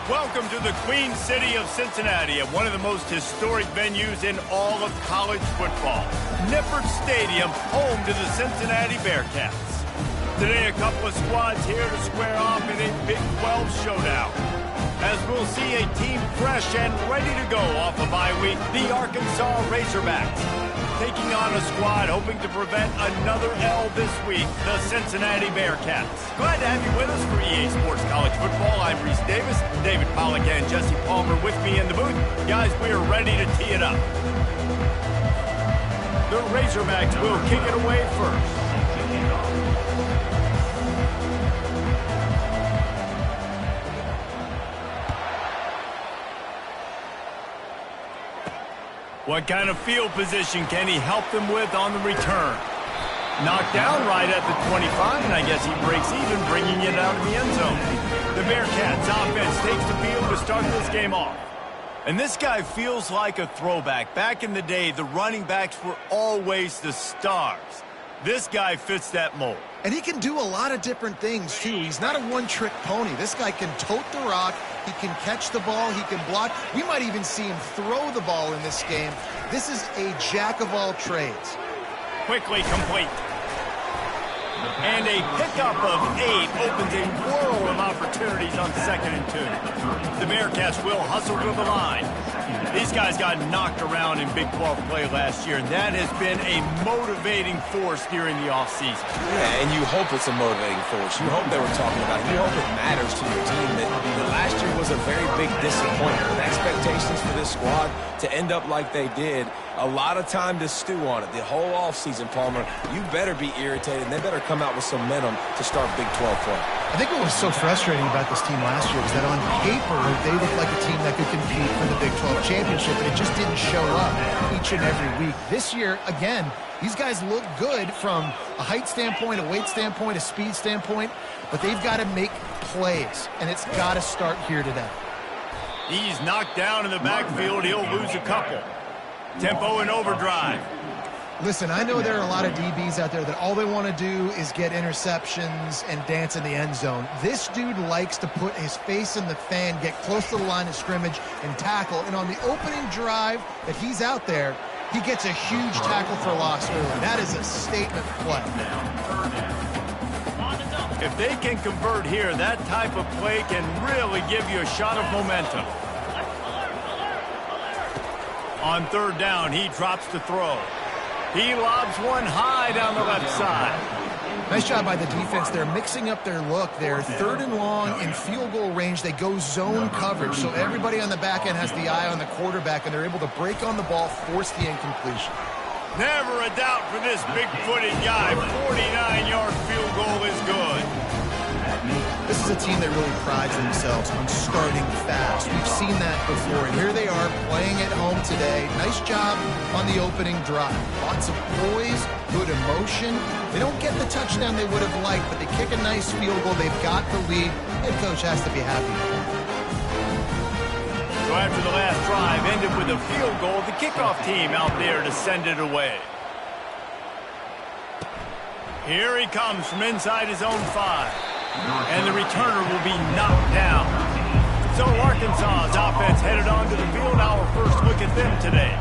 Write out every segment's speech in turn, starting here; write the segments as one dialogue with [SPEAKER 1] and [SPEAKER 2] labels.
[SPEAKER 1] Welcome to the Queen City of Cincinnati at one of the most historic venues in all of college football. Nippert Stadium, home to the Cincinnati Bearcats. Today, a couple of squads here to square off in a Big 12 showdown. As we'll see a team fresh and ready to go off a bye week, the Arkansas Razorbacks. Taking on a squad hoping to prevent another L this week, the Cincinnati Bearcats. Glad to have you with us for EA Sports College Football. I'm Reese Davis, David Pollack and Jesse Palmer with me in the booth. Guys, we are ready to tee it up. The Razorbacks will kick it away first. What kind of field position can he help them with on the return? Knocked down right at the 25, and I guess he breaks even, bringing it out of the end zone. The Bearcats offense takes the field to start this game off. And this guy feels like a throwback. Back in the day, the running backs were always the stars. This guy fits that mold.
[SPEAKER 2] And he can do a lot of different things, too. He's not a one-trick pony. This guy can tote the rock. He can catch the ball. He can block. We might even see him throw the ball in this game. This is a jack of all trades.
[SPEAKER 1] Quickly complete. And a pickup of 8 opens a world of opportunities on 2nd and 2. The Bearcats will hustle to the line. These guys got knocked around in Big 12 play last year, and that has been a motivating force during the offseason.
[SPEAKER 3] Yeah, and you hope it's a motivating force. You hope they were talking about it. You hope it matters to your team that last year was a very big disappointment. With expectations for this squad to end up like they did, a lot of time to stew on it. The whole offseason, Palmer, you better be irritated, and they better come out with some momentum to start Big 12 play.
[SPEAKER 2] I think what was so frustrating about this team last year was that on paper, they looked like a team that could compete for the Big 12 championship, and it just didn't show up each and every week. This year, again, these guys look good from a height standpoint, a weight standpoint, a speed standpoint, but they've got to make plays, and it's got to start here today.
[SPEAKER 1] He's knocked down in the backfield. He'll lose a couple. Tempo and overdrive.
[SPEAKER 2] Listen, I know there are a lot of DBs out there that all they want to do is get interceptions and dance in the end zone. This dude likes to put his face in the fan, get close to the line of scrimmage, and tackle. And on the opening drive that he's out there, he gets a huge tackle for loss early. That is a statement play.
[SPEAKER 1] If they can convert here, that type of play can really give you a shot of momentum. On 3rd down, he drops to throw. He lobs one high down the left side.
[SPEAKER 2] Nice job by the defense. They're mixing up their look. They're 3rd and long in field goal range. They go zone coverage, so everybody on the back end has the eye on the quarterback, and they're able to break on the ball, force the incompletion.
[SPEAKER 1] Never a doubt for this big-footed guy. 49-yard field goal is good.
[SPEAKER 2] This is a team that really prides themselves on starting fast. We've seen that before, and here they are playing at home today. Nice job on the opening drive. Lots of poise, good emotion. They don't get the touchdown they would have liked, but they kick a nice field goal. They've got the lead. Head coach has to be happy.
[SPEAKER 1] So after the last drive ended with a field goal, the kickoff team out there to send it away. Here he comes from inside his own 5. And the returner will be knocked down. So Arkansas's offense headed onto the field. Our first look at them today.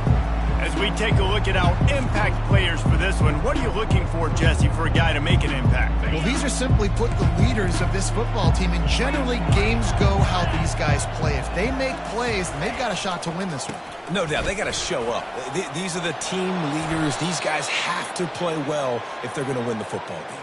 [SPEAKER 1] As we take a look at our impact players for this one, what are you looking for, Jesse, for a guy to make an impact?
[SPEAKER 2] Well, these are simply put the leaders of this football team, and generally games go how these guys play. If they make plays, then they've got a shot to win this one.
[SPEAKER 3] No doubt, they got to show up. These are the team leaders. These guys have to play well if they're going to win the football game.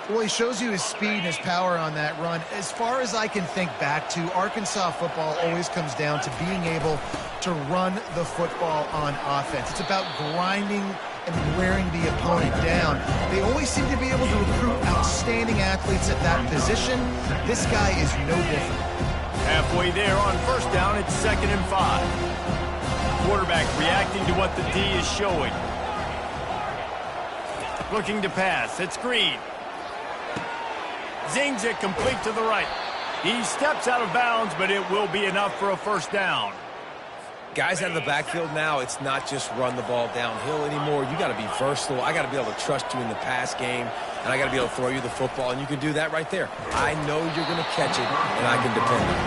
[SPEAKER 2] Well, he shows you his speed and his power on that run. As far as I can think back to, Arkansas football always comes down to being able to run the football on offense. It's about grinding and wearing the opponent down. They always seem to be able to recruit outstanding athletes at that position. This guy is no different.
[SPEAKER 1] Halfway there on 1st down, it's 2nd and 5. Quarterback reacting to what the D is showing. Looking to pass. It's Green. Zings it complete to the right. He steps out of bounds, but it will be enough for a first down.
[SPEAKER 3] Guys out of the backfield now, it's not just run the ball downhill anymore. You got to be versatile. I got to be able to trust you in the pass game, and I got to be able to throw you the football, and you can do that right there. I know you're going to catch it, and I can depend on it.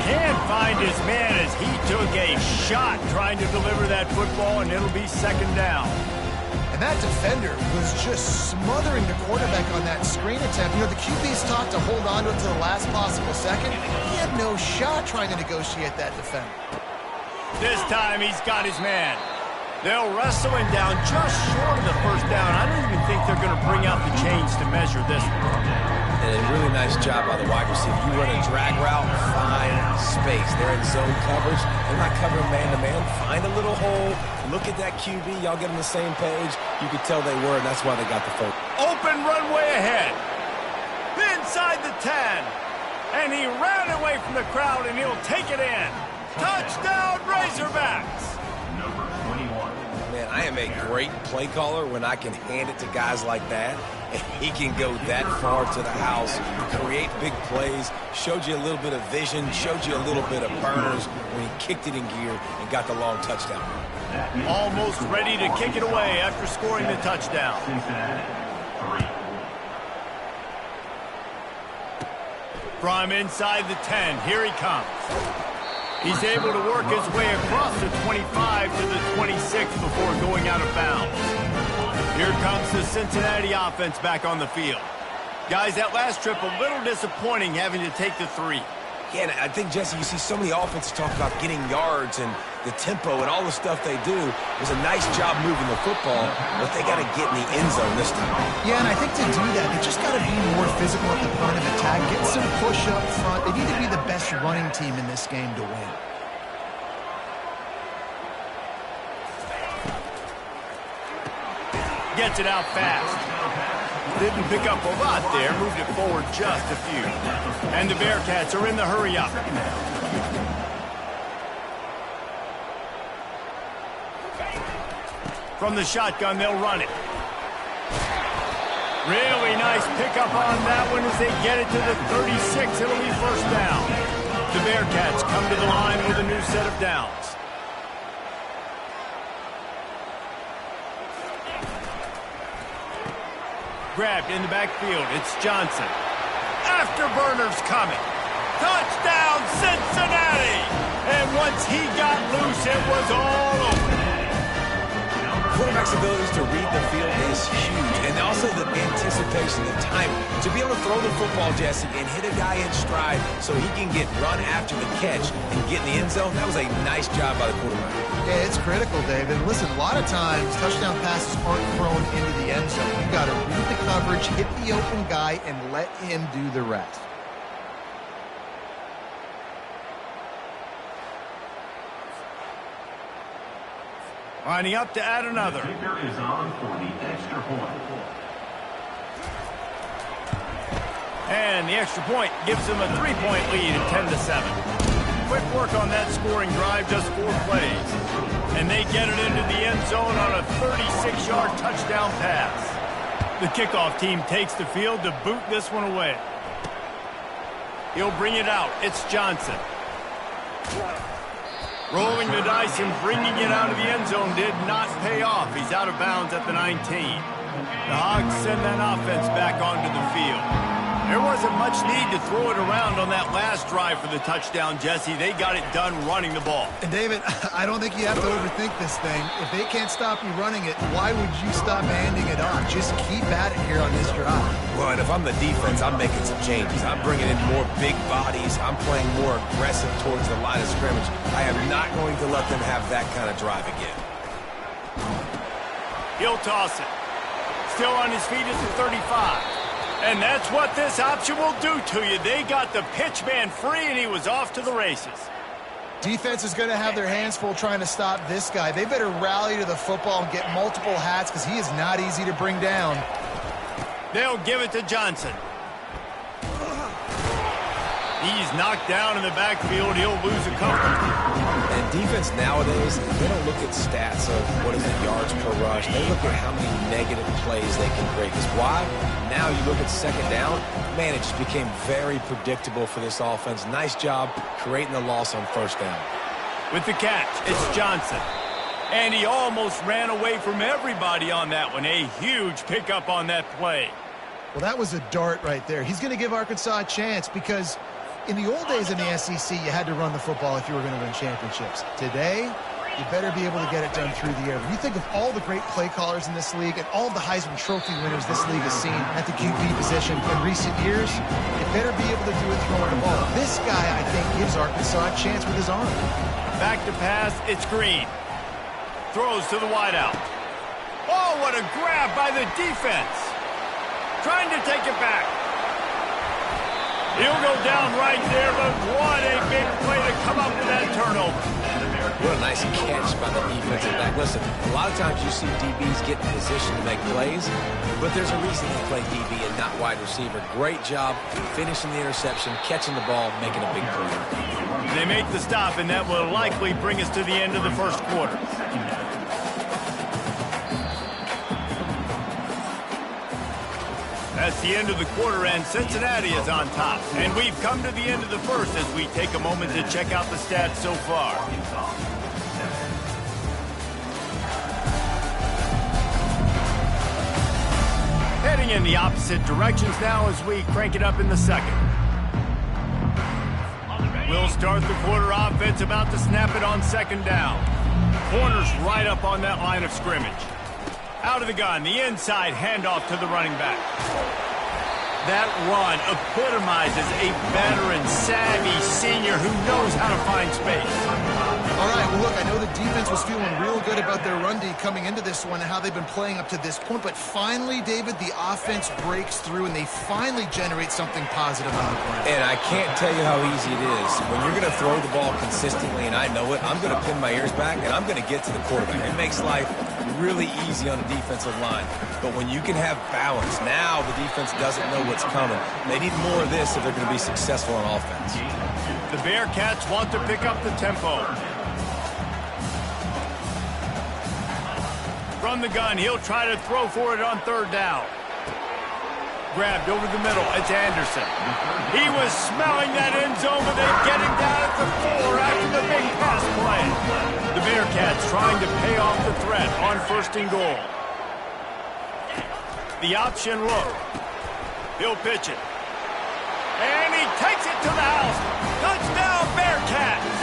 [SPEAKER 1] Can't find his man as he took a shot trying to deliver that football, and it'll be second down.
[SPEAKER 2] And that defender was just smothering the quarterback on that screen attempt. You know, the QB's taught to hold on to it to the last possible second. He had no shot trying to negotiate that defender.
[SPEAKER 1] This time he's got his man. They'll wrestle him down just short of the first down. I don't even think they're going to bring out the chains to measure this one.
[SPEAKER 3] And a really nice job by the wide receiver. You run a drag route, find space. They're in zone coverage. They're not covering man-to-man. Find a little hole. Look at that QB. Y'all get on the same page. You could tell they were, and that's why they got the focus.
[SPEAKER 1] Open runway ahead. Inside the 10. And he ran away from the crowd, and he'll take it in. Touchdown, Razorbacks!
[SPEAKER 4] Number 21.
[SPEAKER 3] Man, I am a great play caller when I can hand it to guys like that. And he can go that far to the house, create big plays, showed you a little bit of vision, showed you a little bit of burners when he kicked it in gear and got the long touchdown.
[SPEAKER 1] Almost ready to kick it away after scoring the touchdown.
[SPEAKER 4] Cincinnati, 3.
[SPEAKER 1] From inside the 10, here he comes. He's able to work his way across the 25 to the 26 before going out of bounds. Here comes the Cincinnati offense back on the field. Guys, that last trip a little disappointing having to take the 3.
[SPEAKER 3] Yeah, and I think, Jesse, you see so many offenses talk about getting yards and the tempo and all the stuff they do. It was a nice job moving the football, but they got to get in the end zone this time.
[SPEAKER 2] Yeah, and I think to do that, they just got to be more physical at the point of attack, get some push up front. They need to be the best running team in this game to win.
[SPEAKER 1] Gets it out fast. Didn't pick up a lot there, moved it forward just a few. And the Bearcats are in the hurry-up. From the shotgun, they'll run it. Really nice pickup on that one as they get it to the 36. It'll be first down. The Bearcats come to the line with a new set of downs. Grabbed in the backfield. It's Johnson. Afterburners coming. Touchdown, Cincinnati! And once he got loose, it was all over.
[SPEAKER 3] Quarterback's abilities to read the field is huge, and also the anticipation, the timing. To be able to throw the football, Jesse, and hit a guy in stride so he can get run after the catch and get in the end zone, that was a nice job by the quarterback.
[SPEAKER 2] Yeah, it's critical, David. Listen, a lot of times, touchdown passes aren't thrown into the end zone. You've got to read the coverage, hit the open guy, and let him do the rest.
[SPEAKER 1] Lining up to add another.
[SPEAKER 4] The kicker is on for the extra point.
[SPEAKER 1] And the extra point gives them a 3-point lead at 10-7. Quick work on that scoring drive, just 4 plays. And they get it into the end zone on a 36-yard touchdown pass. The kickoff team takes the field to boot this one away. He'll bring it out. It's Johnson. Rolling the dice and bringing it out of the end zone did not pay off. He's out of bounds at the 19. The Hogs send that offense back onto the field. There wasn't much need to throw it around on that last drive for the touchdown, Jesse. They got it done running the ball.
[SPEAKER 2] And, David, I don't think you have to overthink this thing. If they can't stop you running it, why would you stop handing it off? Just keep at it here on this drive.
[SPEAKER 3] Well, and if I'm the defense, I'm making some changes. I'm bringing in more big bodies. I'm playing more aggressive towards the line of scrimmage. I am not going to let them have that kind of drive again.
[SPEAKER 1] He'll toss it. Still on his feet at the 35. And that's what this option will do to you. They got the pitch man free, and he was off to the races.
[SPEAKER 2] Defense is going to have their hands full trying to stop this guy. They better rally to the football and get multiple hats because he is not easy to bring down.
[SPEAKER 1] They'll give it to Johnson. He's knocked down in the backfield. He'll lose a couple.
[SPEAKER 3] And Defense nowadays, they don't look at stats of what is it, yards per rush. They look at how many negative plays they can create. Because why? Now you look at second down, man, it just became very predictable for this offense. Nice job creating the loss on first down.
[SPEAKER 1] With the catch, it's Johnson. And he almost ran away from everybody on that one. A huge pickup on that play.
[SPEAKER 2] Well, that was a dart right there. He's going to give Arkansas a chance because in the old days in the SEC, you had to run the football if you were going to win championships. Today, you better be able to get it done through the air. When you think of all the great play callers in this league and all of the Heisman Trophy winners this league has seen at the QB position in recent years, you better be able to do it throwing the ball. This guy, I think, gives Arkansas a chance with his arm.
[SPEAKER 1] Back to pass, it's Green. Throws to the wideout. Oh, what a grab by the defense. Trying to take it back. He'll go down right there, but what a big play to come up with that turnover.
[SPEAKER 3] What a nice catch by the defensive back. Listen, a lot of times you see DBs get in position to make plays, but there's a reason they play DB and not wide receiver. Great job finishing the interception, catching the ball, making a big play.
[SPEAKER 1] They make the stop, and that will likely bring us to the end of the first quarter. That's the end of the quarter, and Cincinnati is on top. And we've come to the end of the first as we take a moment to check out the stats so far. Heading in the opposite directions now as we crank it up in the second. We'll start the quarter offense, about to snap it on second down. Corners right up on that line of scrimmage. Out of the gun, the inside handoff to the running back. That run epitomizes a veteran, savvy senior who knows how to find space.
[SPEAKER 2] All right, well, look, I know the defense was feeling real good about their run D coming into this one and how they've been playing up to this point, but finally, David, the offense breaks through and they finally generate something positive on the ground.
[SPEAKER 3] And I can't tell you how easy it is. When you're going to throw the ball consistently, and I know it, I'm going to pin my ears back and I'm going to get to the quarterback. It makes life really easy on the defensive line. But when you can have balance, now the defense doesn't know what's coming. They need more of this if they're going to be successful on offense.
[SPEAKER 1] The Bearcats want to pick up the tempo. From the gun, he'll try to throw for it on third down. Grabbed over the middle, it's Anderson. He was smelling that end zone, but they get him down at the 4 after the big pass play. The Bearcats trying to pay off the threat on first and goal. The option look. He'll pitch it. And he takes it to the house. Touchdown, Bearcats!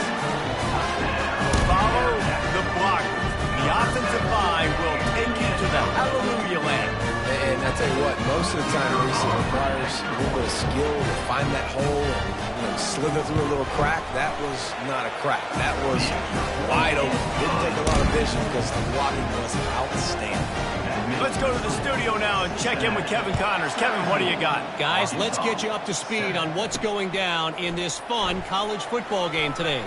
[SPEAKER 1] Follow the blocker. The offensive line will take you to the hallelujah land.
[SPEAKER 3] And I tell you what, most of the time, Reese, it requires a little bit of skill to find that hole and slither through a little crack. That was not a crack. That was wide open. Didn't take a lot of vision because the blocking was outstanding.
[SPEAKER 1] Let's go to the studio now and check in with Kevin Connors. Kevin, what do you got?
[SPEAKER 5] Guys, let's get you up to speed on what's going down in this fun college football game today.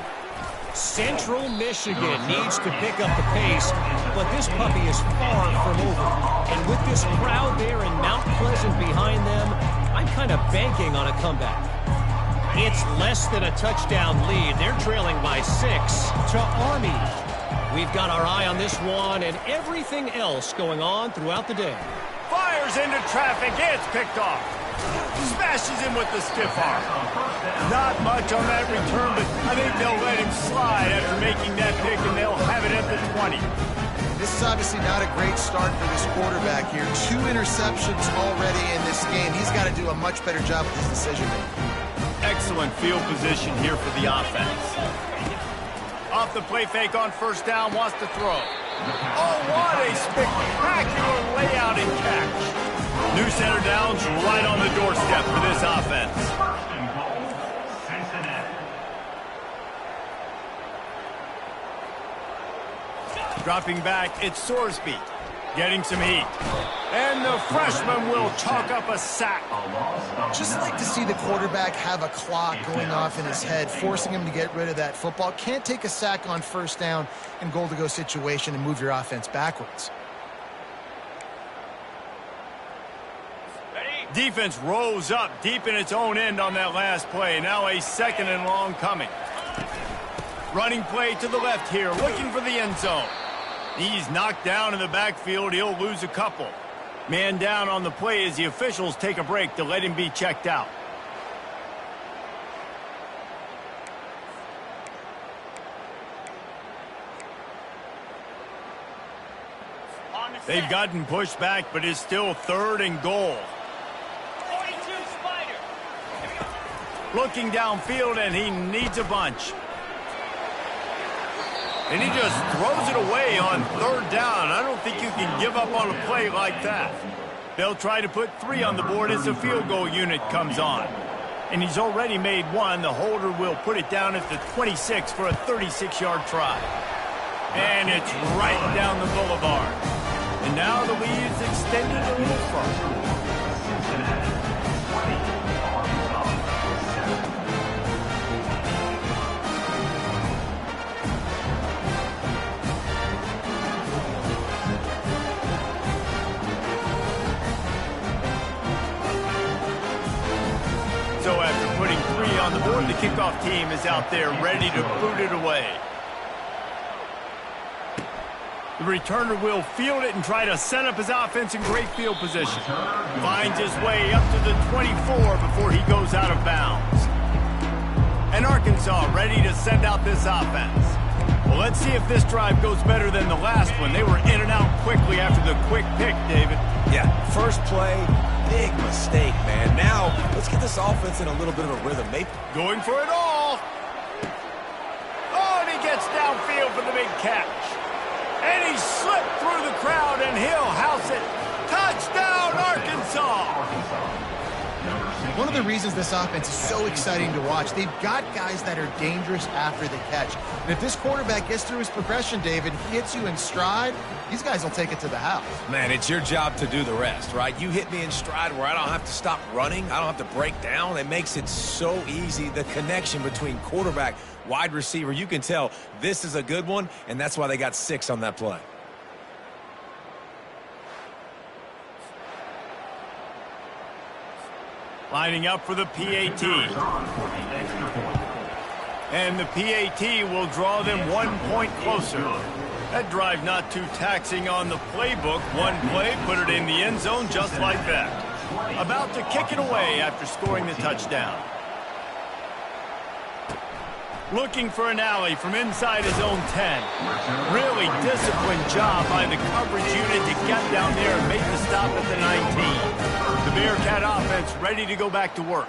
[SPEAKER 5] Central Michigan needs to pick up the pace, but this puppy is far from over. And with this crowd there in Mount Pleasant behind them, I'm kind of banking on a comeback. It's less than a touchdown lead. They're trailing by 6 to Army. We've got our eye on this one and everything else going on throughout the day.
[SPEAKER 1] Fires into traffic. It's picked off. Smashes him with the stiff arm. Not much on that return, but I think they'll let him slide after making that pick, and they'll have it at the 20.
[SPEAKER 2] This is obviously not a great start for this quarterback here. 2 interceptions already in this game. He's got to do a much better job with his decision-making.
[SPEAKER 1] Excellent field position here for the offense. Off the play fake on first down, wants to throw. Oh, what a spectacular layout and catch. New center downs right on the doorstep for this offense.
[SPEAKER 4] First and goal, Cincinnati.
[SPEAKER 1] Dropping back, it's Sorsby. Getting some heat. And the freshman will chalk up a sack.
[SPEAKER 2] Just like to see the quarterback have a clock going off in his head, forcing him to get rid of that football. Can't take a sack on first down in goal-to-go situation and move your offense backwards.
[SPEAKER 1] Defense rose up deep in its own end on that last play. Now a second and long coming. Running play to the left here, looking for the end zone. He's knocked down in the backfield. He'll lose a couple. Man down on the play as the officials take a break to let him be checked out. They've gotten pushed back, but it's still 3rd and goal.
[SPEAKER 5] 42 Spider.
[SPEAKER 1] Looking downfield, and he needs a bunch. And he just throws it away on 3rd down. I don't think you can give up on a play like that. They'll try to put 3 on the board as the field goal unit comes on. And he's already made 1. The holder will put it down at the 26 for a 36-yard try. And it's right down the boulevard. And now the lead is extended a little further. So after putting 3 on the board, the kickoff team is out there ready to boot it away. The returner will field it and try to set up his offense in great field position. Finds his way up to the 24 before he goes out of bounds. And Arkansas ready to send out this offense. Well, let's see if this drive goes better than the last one. They were in and out quickly after the quick pick, David.
[SPEAKER 3] Yeah, first play, big mistake, man. Now, let's get this offense in a little bit of a rhythm. Maybe
[SPEAKER 1] going for it all. Oh, and he gets downfield for the big catch. And he slipped through the crowd, and he'll house it. Touchdown, Arkansas!
[SPEAKER 2] One of the reasons this offense is so exciting to watch, they've got guys that are dangerous after the catch. And if this quarterback gets through his progression, David, hits you in stride, these guys will take it to the house.
[SPEAKER 3] Man, it's your job to do the rest, right? You hit me in stride where I don't have to stop running. I don't have to break down. It makes it so easy. The connection between quarterback, wide receiver, you can tell this is a good one, and that's why they got 6 on that play.
[SPEAKER 1] Lining up for the PAT. And the PAT will draw them 1 point closer. That drive not too taxing on the playbook. One play, put it in the end zone just like that. About to kick it away after scoring the touchdown. Looking for an alley from inside his own 10. Really disciplined job by the coverage unit to get down there and make the stop at the 19. The Bearcat offense ready to go back to work.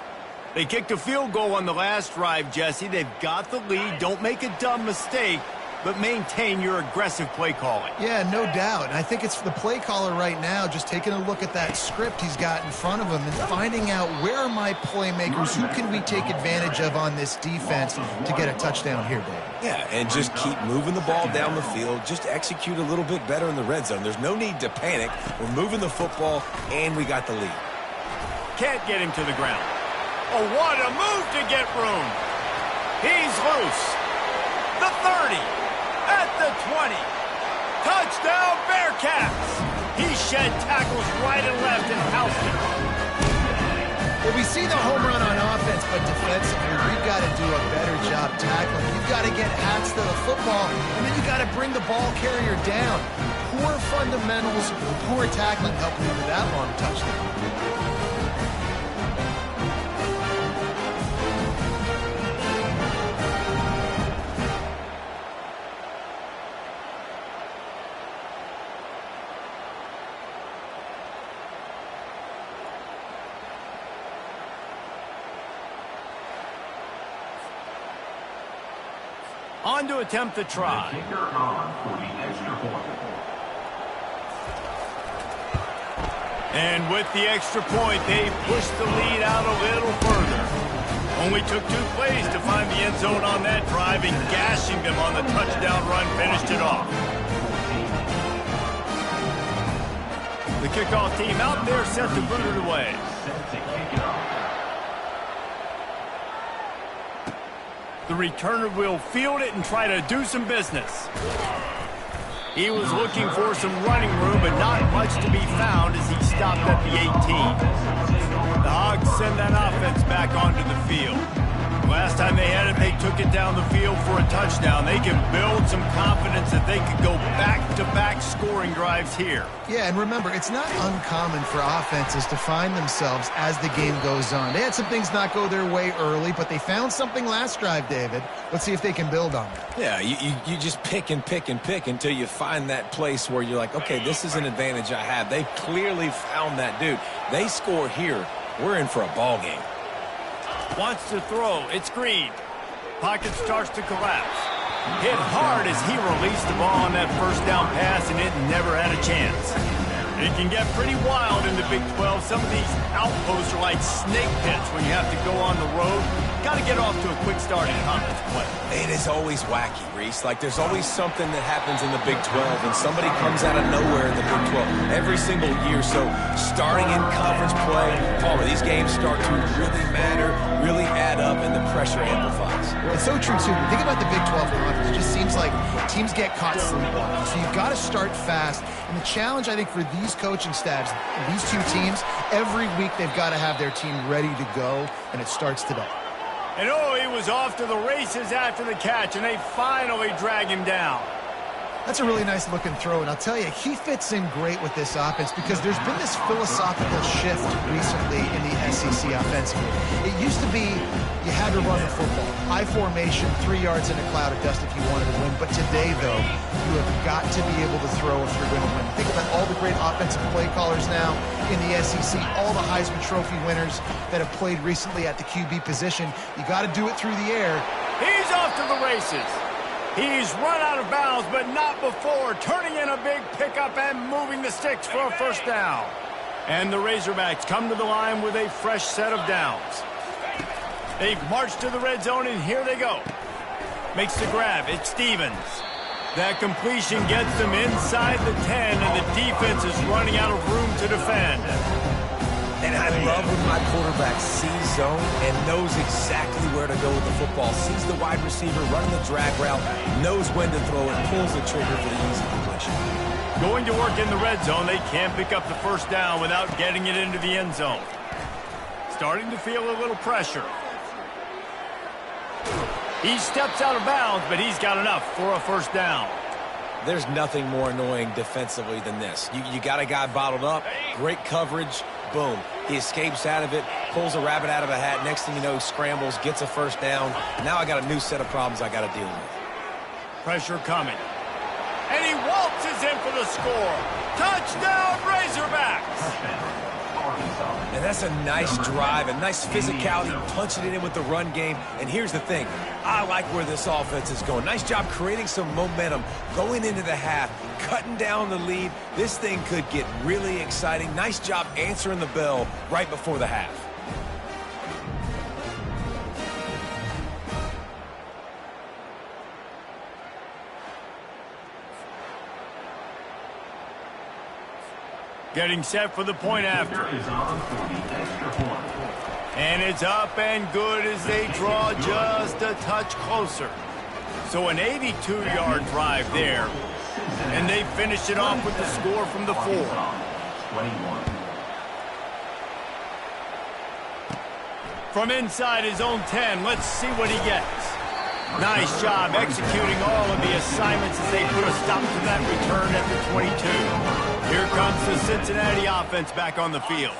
[SPEAKER 1] They kicked a field goal on the last drive, Jesse. They've got the lead. Don't make a dumb mistake, but maintain your aggressive play calling.
[SPEAKER 2] Yeah, no doubt. And I think it's the play caller right now just taking a look at that script he's got in front of him and finding out where are my playmakers, who can we take advantage of on this defense to get a touchdown here, Dave.
[SPEAKER 3] Yeah, and just keep moving the ball down the field. Just execute a little bit better in the red zone. There's no need to panic. We're moving the football, and we got the lead.
[SPEAKER 1] Can't get him to the ground. Oh, what a move to get room. He's loose. The 30. At the 20. Touchdown, Bearcats! He shed tackles right and left and housed it.
[SPEAKER 2] Well, we see the home run on offense, but defensively, we've got to do a better job tackling. You've got to get hats to the football, and then you got to bring the ball carrier down. Poor fundamentals, poor tackling help lead to that long touchdown.
[SPEAKER 1] On to attempt the try. And with the extra point, they pushed the lead out a little further. Only took 2 plays to find the end zone on that drive, and gashing them on the touchdown run finished it off. The kickoff team out there set to boot it away. The returner will field it and try to do some business. He was looking for some running room, but not much to be found as he stopped at the 18. The Hogs send that offense back onto the field. Last time they had it, they took it down the field for a touchdown. They can build some confidence that they could go back-to-back scoring drives here.
[SPEAKER 2] Yeah, and remember, it's not uncommon for offenses to find themselves as the game goes on. They had some things not go their way early, but they found something last drive, David. Let's see if they can build on that.
[SPEAKER 3] Yeah, you just pick and pick and pick until you find that place where you're like, okay, this is an advantage I have. They clearly found that, dude. They score here, we're in for a ball game.
[SPEAKER 1] Wants to throw. It's Green. Pocket starts to collapse. Hit hard as he released the ball on that first down pass, and it never had a chance. It can get pretty wild in the Big 12. Some of these outposts are like snake pits when you have to go on the road. Got to get off to a quick start in conference play.
[SPEAKER 3] It is always wacky, Reese. Like, there's always something that happens in the Big 12, and somebody comes out of nowhere in the Big 12 every single year. So, starting in conference play, Palmer, these games start to really matter, really add up, and the pressure amplifies.
[SPEAKER 2] It's so true, too. Think about the Big 12 conference. It just seems like teams get caught sleepwalking. So, you've got to start fast. And the challenge, I think, for these coaching staffs, these two teams, every week they've got to have their team ready to go, and it starts today.
[SPEAKER 1] And he was off to the races after the catch, and they finally drag him down.
[SPEAKER 2] That's a really nice looking throw, and I'll tell you, he fits in great with this offense because there's been this philosophical shift recently in the SEC offensively. It used to be you had to run the football. High formation, 3 yards in a cloud of dust if you wanted to win. But today, though, you have got to be able to throw if you're going to win. Think about all the great offensive play callers now in the SEC, all the Heisman Trophy winners that have played recently at the QB position. You got to do it through the air.
[SPEAKER 1] He's off to the races. He's run out of bounds, but not before turning in a big pickup and moving the sticks for a first down. And the Razorbacks come to the line with a fresh set of downs. They've marched to the red zone, and here they go. Makes the grab. It's Stevens. That completion gets them inside the 10, and the defense is running out of room to defend.
[SPEAKER 3] And I love when my quarterback sees zone and knows exactly where to go with the football. Sees the wide receiver running the drag route, knows when to throw it, pulls the trigger for the easy completion.
[SPEAKER 1] Going to work in the red zone, they can't pick up the first down without getting it into the end zone. Starting to feel a little pressure. He steps out of bounds, but he's got enough for a first down.
[SPEAKER 3] There's nothing more annoying defensively than this. You got a guy bottled up, great coverage, boom. He escapes out of it, pulls a rabbit out of a hat. Next thing you know, he scrambles, gets a first down. Now I got a new set of problems I got to deal with.
[SPEAKER 1] Pressure coming. And he waltzes in for the score. Touchdown, Razorbacks!
[SPEAKER 3] And that's a nice drive, a nice physicality, punching it in with the run game. And here's the thing. I like where this offense is going. Nice job creating some momentum, going into the half, cutting down the lead. This thing could get really exciting. Nice job answering the bell right before the half.
[SPEAKER 1] Getting set for the point after. And it's up and good as they draw just a touch closer. So an 82-yard drive there. And they finish it off with the score from the 4. From inside his own 10, let's see what he gets. Nice job executing all of the assignments as they put a stop to that return at the 22. Here comes the Cincinnati offense back on the field.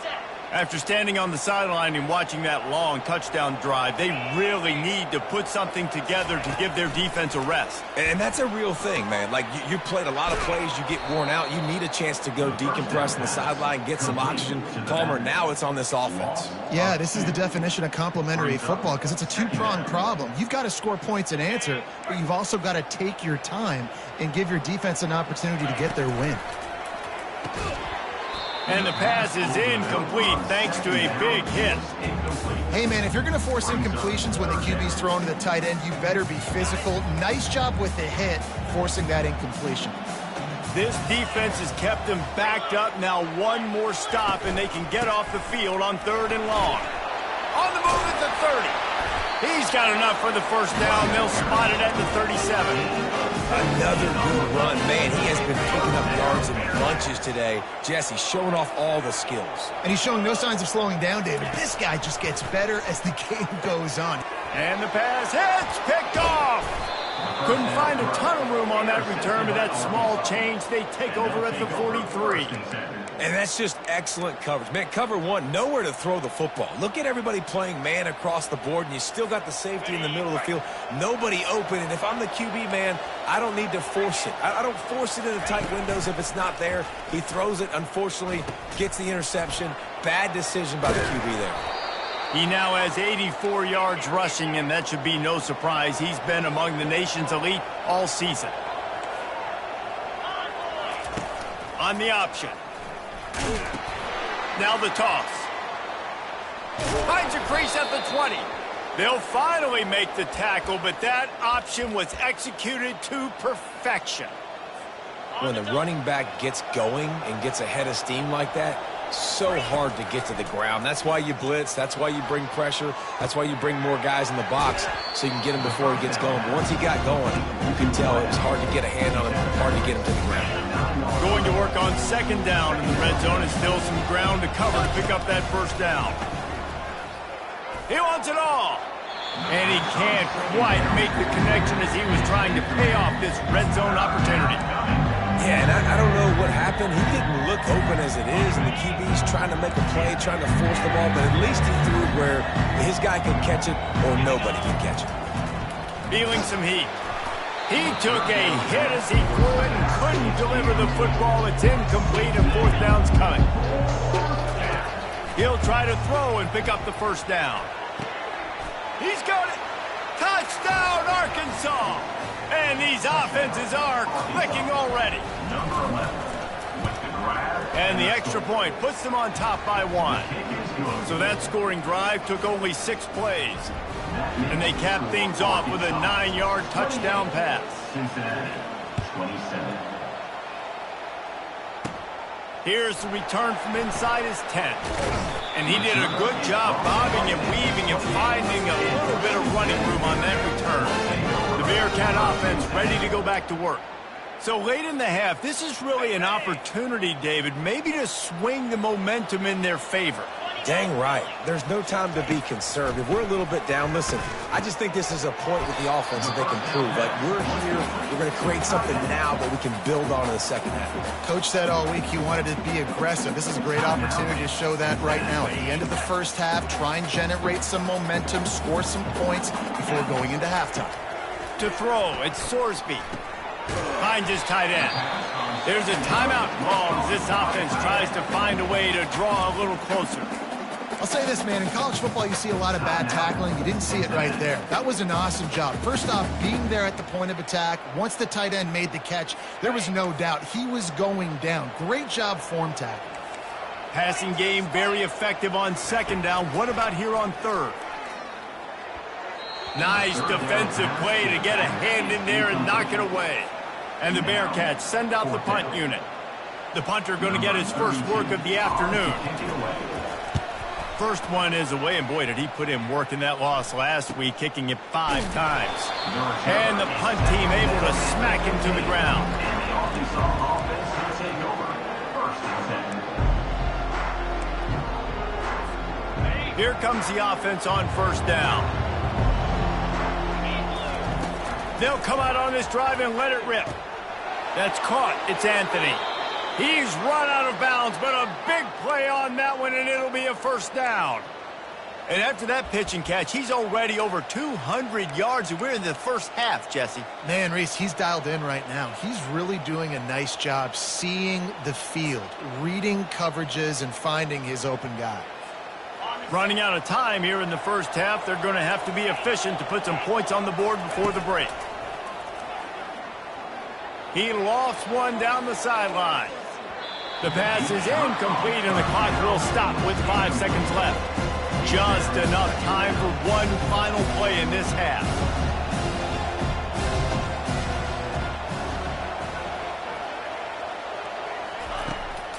[SPEAKER 1] After standing on the sideline and watching that long touchdown drive, they really need to put something together to give their defense a rest.
[SPEAKER 3] And that's a real thing, man. Like, you played a lot of plays, you get worn out, you need a chance to go decompress on the sideline, get some oxygen. Palmer, now it's on this offense.
[SPEAKER 2] Yeah, this is the definition of complementary football because it's a two-pronged problem. You've got to score points and answer, but you've also got to take your time and give your defense an opportunity to get their win.
[SPEAKER 1] And the pass is incomplete thanks to a big hit.
[SPEAKER 2] Hey, man, if you're going to force incompletions when the QB's thrown to the tight end, you better be physical. Nice job with the hit, forcing that incompletion.
[SPEAKER 1] This defense has kept them backed up. Now one more stop, and they can get off the field on 3rd and long. On the move at the 30. He's got enough for the first down. They'll spot it at the 37.
[SPEAKER 3] Another good run. Man, he has been picking up yards in bunches today. Jesse showing off all the skills.
[SPEAKER 2] And he's showing no signs of slowing down, David. This guy just gets better as the game goes on.
[SPEAKER 1] And the pass hits, picked off. Couldn't find a ton of room on that return, but that small change, they take over at the 43.
[SPEAKER 3] And that's just excellent coverage. Man, cover one, nowhere to throw the football. Look at everybody playing man across the board, and you still got the safety in the middle of the field. Nobody open, and if I'm the QB, man, I don't need to force it. I don't force it into tight windows if it's not there. He throws it, unfortunately, gets the interception. Bad decision by the QB there.
[SPEAKER 1] He now has 84 yards rushing, and that should be no surprise. He's been among the nation's elite all season. On the option. Now the toss. Finds a crease at the 20. They'll finally make the tackle, but that option was executed to perfection.
[SPEAKER 3] When the running back gets going and gets ahead of steam like that, so hard to get to the ground. That's why you blitz. That's why you bring pressure. That's why you bring more guys in the box so you can get him before he gets going. But once he got going, you can tell it was hard to get a hand on him, hard to get him to the ground.
[SPEAKER 1] Going to work on second down in the red zone, and still some ground to cover to pick up that first down. He wants it all. And he can't quite make the connection as he was trying to pay off this red zone opportunity.
[SPEAKER 3] Yeah, and I don't know what happened. He didn't look open as it is, and the QB's trying to make a play, trying to force the ball, but at least he threw it where his guy could catch it or nobody could catch it.
[SPEAKER 1] Feeling some heat. He took a hit as he threw it and couldn't deliver the football. It's incomplete and fourth down's coming. He'll try to throw and pick up the first down. He's got it. Touchdown, Arkansas. And these offenses are clicking already. And the extra point puts them on top by 1. So that scoring drive took only 6 plays. And they capped things off with a 9-yard touchdown pass.
[SPEAKER 4] Cincinnati, 27.
[SPEAKER 1] Here's the return from inside his 10. And he did a good job bobbing and weaving and finding a little bit of running room on that return. The Bearcat offense ready to go back to work. So late in the half, this is really an opportunity, David, maybe to swing the momentum in their favor.
[SPEAKER 3] Dang right. There's no time to be conservative. We're a little bit down. Listen, I just think this is a point with the offense that they can prove. Like, we're here, we're going to create something now that we can build on in the second half.
[SPEAKER 2] Coach said all week he wanted to be aggressive. This is a great opportunity to show that right now. At the end of the first half, try and generate some momentum, score some points before going into halftime.
[SPEAKER 1] To throw, it's Sorsby. Finds his tight end. There's a timeout call as this offense tries to find a way to draw a little closer.
[SPEAKER 2] I'll say this, man, in college football you see a lot of bad tackling. You didn't see it right there. That was an awesome job. First off, being there at the point of attack. Once the tight end made the catch, there was no doubt he was going down. Great job form tackling.
[SPEAKER 1] Passing game very effective on second down. What about here on third? Nice defensive play to get a hand in there and knock it away. And the Bearcats send out the punt unit. The punter going to get his first work of the afternoon. First one is away, and boy, did he put in work in that loss last week, kicking it 5 times. And the punt team able to smack him to the ground. Here comes the offense on first down. They'll come out on this drive and let it rip. That's caught. It's Anthony. He's run out of bounds, but a big play on that one, and it'll be a first down. And after that pitch and catch, he's already over 200 yards, and we're in the first half, Jesse.
[SPEAKER 2] Man, Reese, he's dialed in right now. He's really doing a nice job seeing the field, reading coverages, and finding his open guy.
[SPEAKER 1] Running out of time here in the first half. They're going to have to be efficient to put some points on the board before the break. He lofts one down the sideline. The pass is incomplete, and the clock will stop with 5 seconds left. Just enough time for one final play in this half.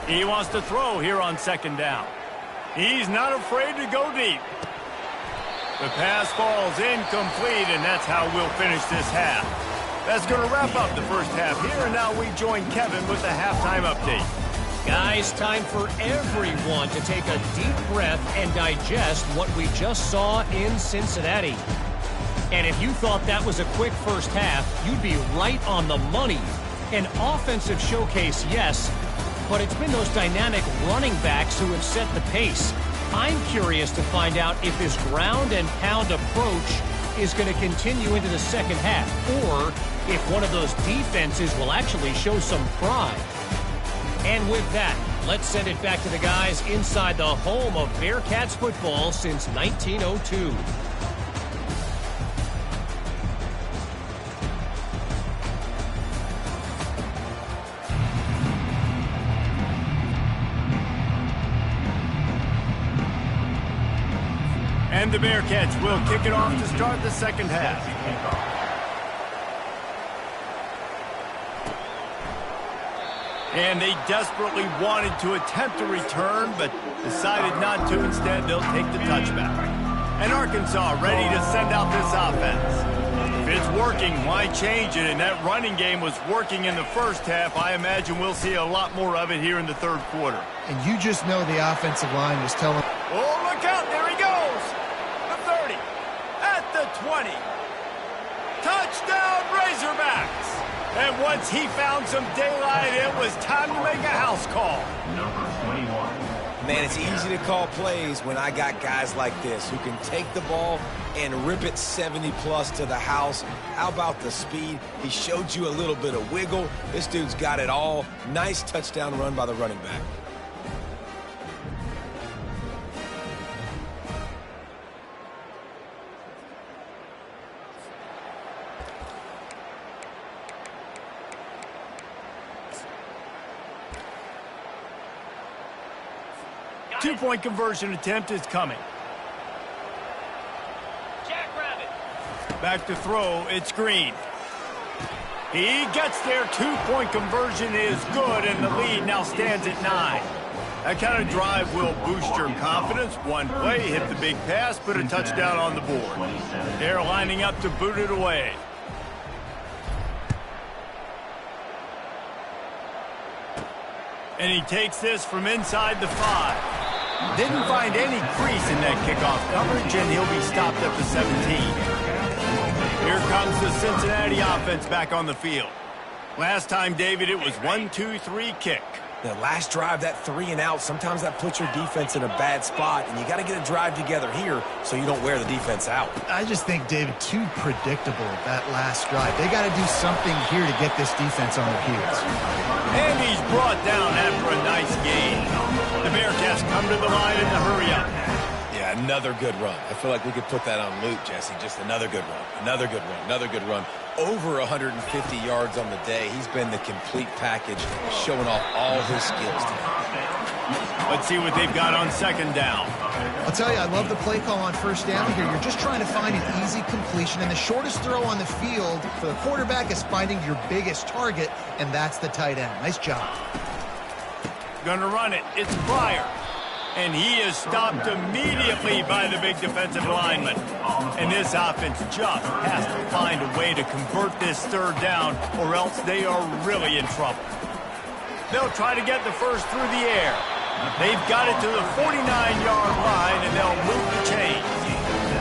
[SPEAKER 1] He wants to throw here on second down. He's not afraid to go deep. The pass falls incomplete, and that's how we'll finish this half. That's going to wrap up the first half here, and now we join Kevin with the halftime update.
[SPEAKER 5] Guys, time for everyone to take a deep breath and digest what we just saw in Cincinnati. And if you thought that was a quick first half, you'd be right on the money. An offensive showcase, yes, but it's been those dynamic running backs who have set the pace. I'm curious to find out if this ground and pound approach is going to continue into the second half, or if one of those defenses will actually show some pride. And with that, let's send it back to the guys inside the home of Bearcats football since 1902.
[SPEAKER 1] And the Bearcats will kick it off to start the second half. And they desperately wanted to attempt a return, but decided not to. Instead, they'll take the touchback. And Arkansas ready to send out this offense. If it's working, why change it? And that running game was working in the first half. I imagine we'll see a lot more of it here in the third quarter.
[SPEAKER 2] And you just know the offensive line was telling...
[SPEAKER 1] Oh, look out. There he goes. The 30. At the 20. Touchdown, Razorbacks. And once he found some daylight, it was time to make a house call.
[SPEAKER 4] Number 21.
[SPEAKER 3] Man, it's easy to call plays when I got guys like this who can take the ball and rip it 70-plus to the house. How about the speed? He showed you a little bit of wiggle. This dude's got it all. Nice touchdown run by the running back.
[SPEAKER 1] Two-point conversion attempt is coming. Back to throw, it's Green. He gets there, two-point conversion is good, and the lead now stands at 9. That kind of drive will boost your confidence. One play, hit the big pass, put a touchdown on the board. They're lining up to boot it away. And he takes this from inside the 5. Didn't find any crease in that kickoff coverage, and he'll be stopped at the 17. Here comes the Cincinnati offense back on the field. Last time, David, it was 1-2-3 kick.
[SPEAKER 3] The last drive, that 3 and out, sometimes that puts your defense in a bad spot, and you got to get a drive together here so you don't wear the defense out.
[SPEAKER 2] I just think, David, too predictable that last drive. They got to do something here to get this defense on their heels.
[SPEAKER 1] And he's brought down after a nice gain. The Bearcats come to the line in the hurry-up.
[SPEAKER 3] Yeah, another good run. I feel like we could put that on loop, Jesse. Just another good run, another good run, another good run. Over 150 yards on the day. He's been the complete package, showing off all his skills today.
[SPEAKER 1] Let's see what they've got on second down.
[SPEAKER 2] I'll tell you, I love the play call on first down here. You're just trying to find an easy completion, and the shortest throw on the field for the quarterback is finding your biggest target, and that's the tight end. Nice job.
[SPEAKER 1] Gonna run it. It's Pryor. And he is stopped immediately by the big defensive lineman. And this offense just has to find a way to convert this third down, or else they are really in trouble. They'll try to get the first through the air. They've got it to the 49-yard line, and they'll move the chains.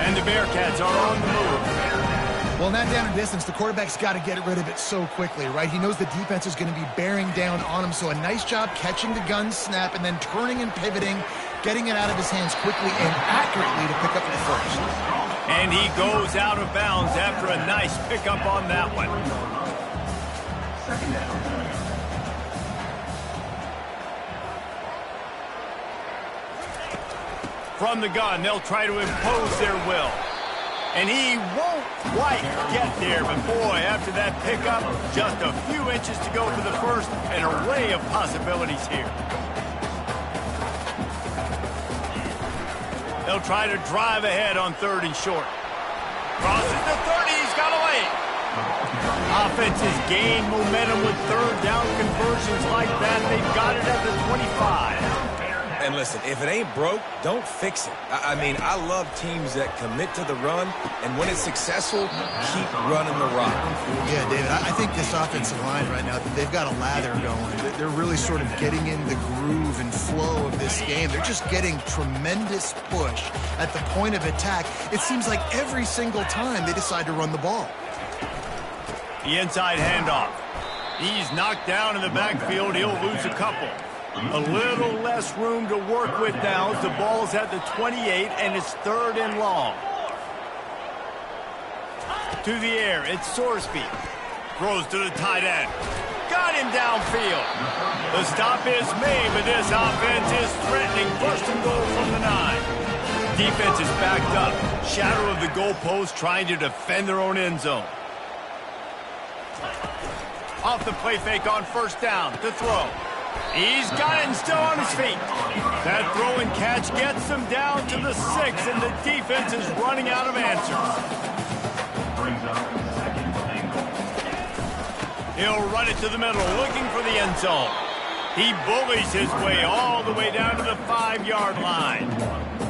[SPEAKER 1] And the Bearcats are on the move.
[SPEAKER 2] Well, in that down and distance, the quarterback's got to get rid of it so quickly, right? He knows the defense is going to be bearing down on him, so a nice job catching the gun snap and then turning and pivoting, getting it out of his hands quickly and accurately to pick up the first.
[SPEAKER 1] And he goes out of bounds after a nice pickup on that one.
[SPEAKER 4] Second down.
[SPEAKER 1] From the gun, they'll try to impose their will. And he won't quite get there, but boy, after that pickup, just a few inches to go for the first, an array of possibilities here. They'll try to drive ahead on third and short. Crosses the 30, he's got away. Offense has gained momentum with third down conversions like that. They've got it at the 25.
[SPEAKER 3] And And listen, if it ain't broke, don't fix it. I mean, I love teams that commit to the run, and when it's successful, keep running the rock.
[SPEAKER 2] Yeah, David, I think this offensive line right now, they've got a lather going. They're really sort of getting in the groove and flow of this game. They're just getting tremendous push at the point of attack. It seems like every single time they decide to run the ball.
[SPEAKER 1] The inside handoff. He's knocked down in the backfield. He'll lose a couple. A little less room to work with now as the ball's at the 28 and it's 3rd and long. To the air, it's Sorsby. Throws to the tight end. Got him downfield. The stop is made, but this offense is threatening. 1st and goal from the 9. Defense is backed up. Shadow of the goalpost trying to defend their own end zone. Off the play fake on 1st down to throw. He's got it and still on his feet. That throw and catch gets them down to the 6, and the defense is running out of answers. He'll run it to the middle, looking for the end zone. He bullies his way all the way down to the 5-yard line.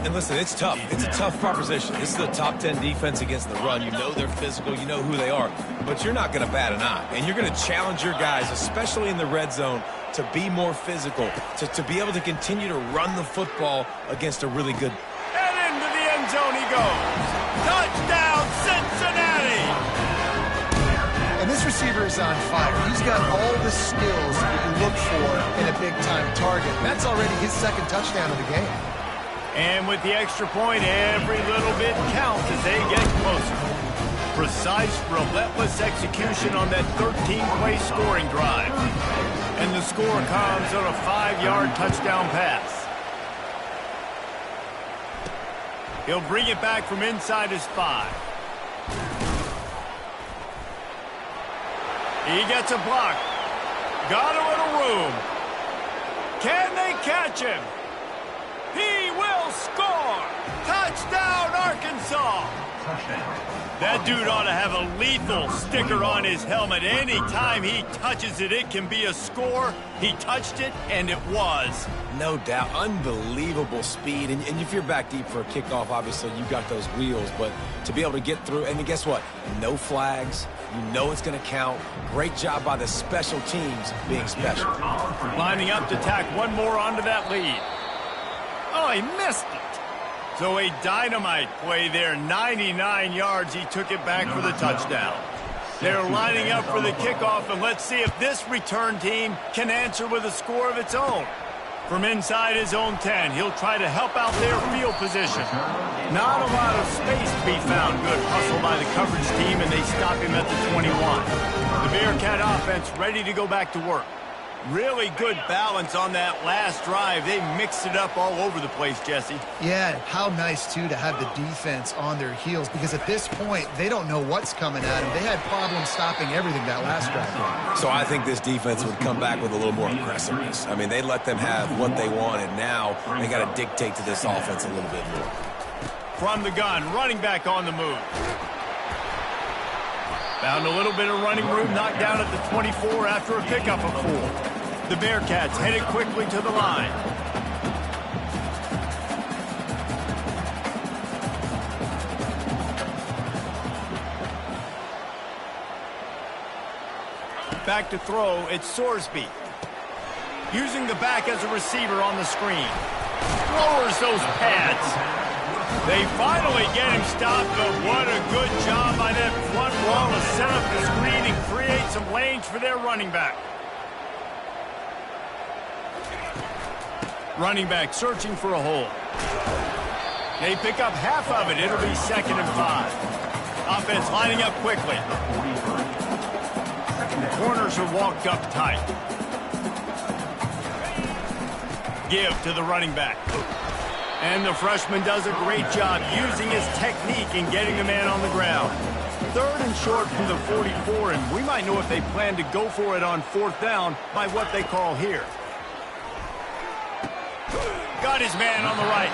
[SPEAKER 3] And listen, it's tough. It's a tough proposition. This is a top 10 defense against the run. You know they're physical. You know who they are. But you're not going to bat an eye. And you're going to challenge your guys, especially in the red zone, to be more physical, to be able to continue to run the football against a really good.
[SPEAKER 1] And into the end zone he goes. Touchdown, Cincinnati!
[SPEAKER 2] And this receiver is on fire. He's got all the skills that you look for in a big-time target. That's already his 2nd touchdown of the game.
[SPEAKER 1] And with the extra point, every little bit counts as they get closer. Precise, relentless execution on that 13-play scoring drive. And the score comes on a 5-yard touchdown pass. He'll bring it back from inside his 5. He gets a block. Got a little room. Can they catch him? He will score! Touchdown, Arkansas! That dude ought to have a lethal sticker on his helmet. Anytime he touches it, it can be a score. He touched it, and it was.
[SPEAKER 3] No doubt. Unbelievable speed. And if you're back deep for a kickoff, obviously you got those wheels. But to be able to get through, and then guess what? No flags. You know it's going to count. Great job by the special teams being special.
[SPEAKER 1] Lining up to tack one more onto that lead. Oh, he missed it. So a dynamite play there, 99 yards. He took it back for the touchdown. They're lining up for the kickoff, and let's see if this return team can answer with a score of its own. From inside his own 10, he'll try to help out their field position. Not a lot of space to be found. Good hustle by the coverage team, and they stop him at the 21. The Bearcat offense ready to go back to work. Really good balance on that last drive. They mixed it up all over the place, Jesse.
[SPEAKER 2] Yeah, how nice, too, to have the defense on their heels, because at this point, they don't know what's coming at them. They had problems stopping everything that last drive.
[SPEAKER 3] So I think this defense would come back with a little more aggressiveness. I mean, they let them have what they wanted. Now they got to dictate to this offense a little bit more.
[SPEAKER 1] From the gun, running back on the move. Found a little bit of running room, knocked down at the 24 after a pickup of 4. The Bearcats headed quickly to the line. Back to throw, it's Sorsby. Using the back as a receiver on the screen. Lowers those pads. They finally get him stopped, but what a good job by that front wall to set up the screen and create some lanes for their running back. Running back searching for a hole. They pick up half of it. It'll be 2nd and 5. Offense lining up quickly. Corners are walked up tight. Give to the running back. And the freshman does a great job using his technique and getting the man on the ground. 3rd and short from the 44, and we might know if they plan to go for it on 4th down by what they call here. Got his man on the right.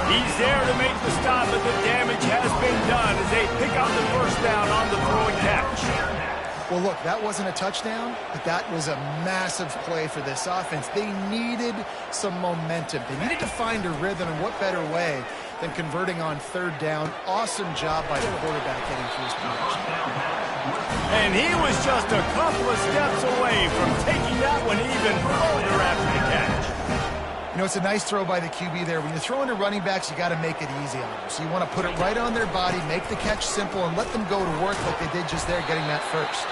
[SPEAKER 1] He's there to make the stop, but the damage has been done as they pick up the 1st down on the throw and catch.
[SPEAKER 2] Well, look, that wasn't a touchdown, but that was a massive play for this offense. They needed some momentum. They needed to find a rhythm, and what better way than converting on third down. Awesome job by the quarterback getting through his progression.
[SPEAKER 1] And he was just a couple of steps away from taking that one even further after the catch.
[SPEAKER 2] You know, it's a nice throw by the QB there. When you're throwing to running backs, you got to make it easy on them. So you want to put it right on their body, make the catch simple, and let them go to work like they did just there, getting that first.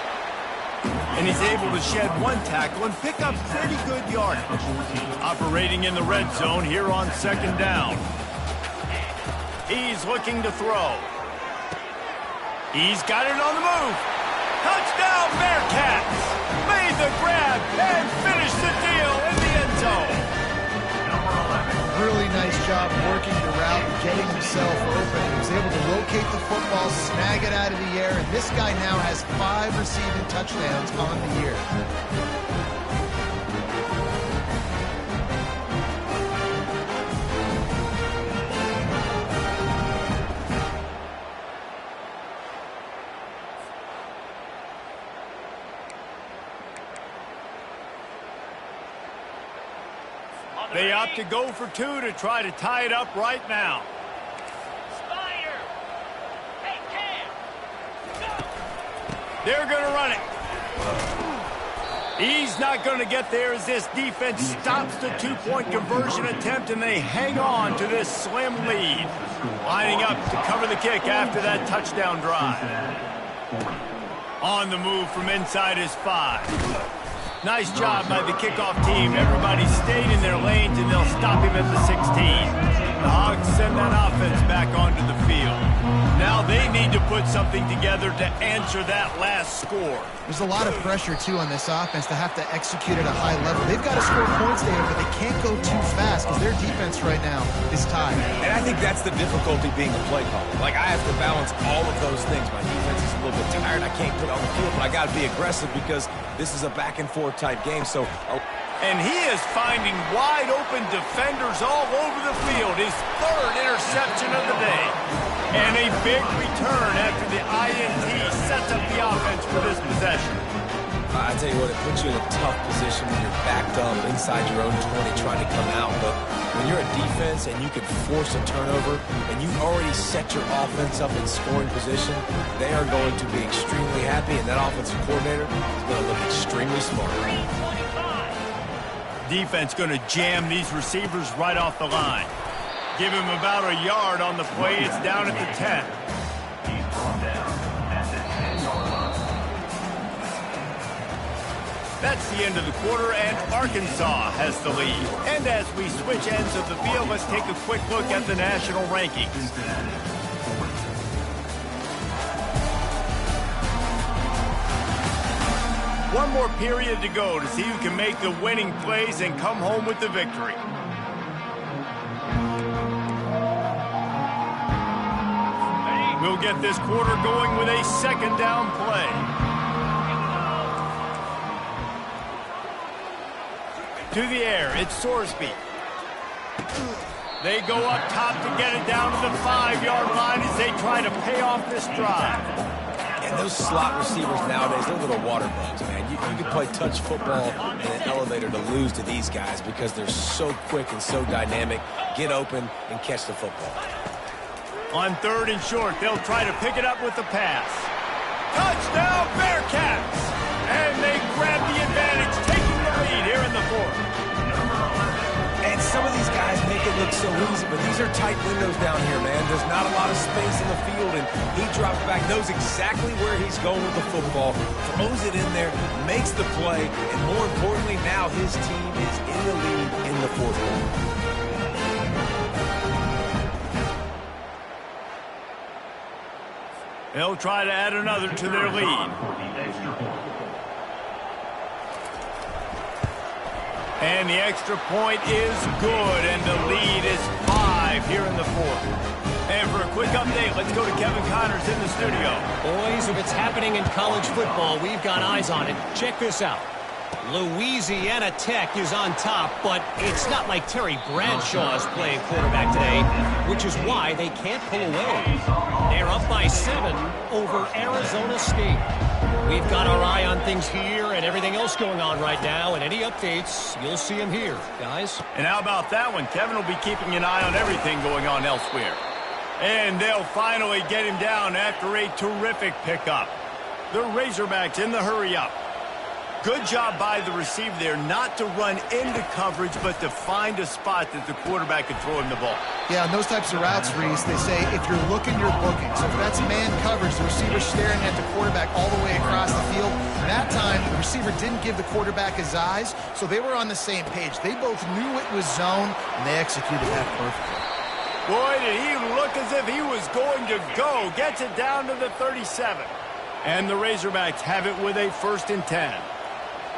[SPEAKER 1] And he's able to shed one tackle and pick up pretty good yardage. Operating in the red zone here on second down. He's looking to throw. He's got it on the move. Touchdown, Bearcats! Made the grab and finished the deal in the end zone.
[SPEAKER 2] Really nice job working the route and getting himself open. He was able to locate the football, snag it out of the air, and this guy now has 5 receiving touchdowns on the year.
[SPEAKER 1] They opt to go for 2 to try to tie it up right now.
[SPEAKER 6] Spider! Hey, Cam! Go!
[SPEAKER 1] They're going to run it. He's not going to get there as this defense stops the 2-point conversion attempt, and they hang on to this slim lead. Lining up to cover the kick after that touchdown drive. On the move from inside his 5. Nice job by the kickoff team. Everybody stayed in their lanes, and they'll stop him at the 16. The Hogs send that offense back onto the field. Now they need to put something together to answer that last score.
[SPEAKER 2] There's a lot of pressure, too, on this offense to have to execute at a high level. They've got to score points there, but they can't go too fast because their defense right now is tied.
[SPEAKER 3] And I think that's the difficulty being a play caller. Like, I have to balance all of those things. My defense is a little bit tired. I can't put it on the field, but I got to be aggressive because this is a back-and-forth type game. So,
[SPEAKER 1] and he is finding wide-open defenders all over the field. His 3rd interception of the day. And a big return after the INT sets up the offense for this possession.
[SPEAKER 3] I tell you what, it puts you in a tough position when you're backed up inside your own 20 trying to come out. But when you're a defense and you can force a turnover and you've already set your offense up in scoring position, they are going to be extremely happy, and that offensive coordinator is going to look extremely smart.
[SPEAKER 1] Defense going to jam these receivers right off the line. Give him about a yard on the play. It's down at the 10. That's the end of the quarter, and Arkansas has the lead. And as we switch ends of the field, let's take a quick look at the national rankings. One more period to go to see who can make the winning plays and come home with the victory. We'll get this quarter going with a second down play. To the air, it's Sorsby. They go up top to get it down to the 5-yard line as they try to pay off this drive.
[SPEAKER 3] And those slot receivers nowadays, they're little water bugs, man. You can play touch football in an elevator to lose to these guys because they're so quick and so dynamic. Get open and catch the football.
[SPEAKER 1] On 3rd and short, they'll try to pick it up with the pass. Touchdown, Bearcats! And they grab the advantage, taking the lead here in the 4th.
[SPEAKER 3] And some of these guys make it look so easy, but these are tight windows down here, man. There's not a lot of space in the field, and he drops back, knows exactly where he's going with the football, throws it in there, makes the play, and more importantly, now his team is in the lead in the 4th quarter.
[SPEAKER 1] They'll try to add another to their lead. And the extra point is good, and the lead is 5 here in the 4th. And for a quick update, let's go to Kevin Connors in the studio.
[SPEAKER 5] Boys, if it's happening in college football, we've got eyes on it. Check this out. Louisiana Tech is on top, but it's not like Terry Bradshaw is playing quarterback today, which is why they can't pull away. They're up by 7 over Arizona State. We've got our eye on things here and everything else going on right now, and any updates, you'll see them here, guys.
[SPEAKER 1] And how about that one? Kevin will be keeping an eye on everything going on elsewhere. And they'll finally get him down after a terrific pickup. The Razorbacks in the hurry-up. Good job by the receiver there not to run into coverage, but to find a spot that the quarterback can throw him the ball.
[SPEAKER 2] Yeah, on those types of routes, Reese, they say if you're looking, you're booking. So if that's man coverage, the receiver's staring at the quarterback all the way across the field. That time, the receiver didn't give the quarterback his eyes, so they were on the same page. They both knew it was zone, and they executed that perfectly.
[SPEAKER 1] Boy, did he look as if he was going to go. Gets it down to the 37. And the Razorbacks have it with a 1st and 10.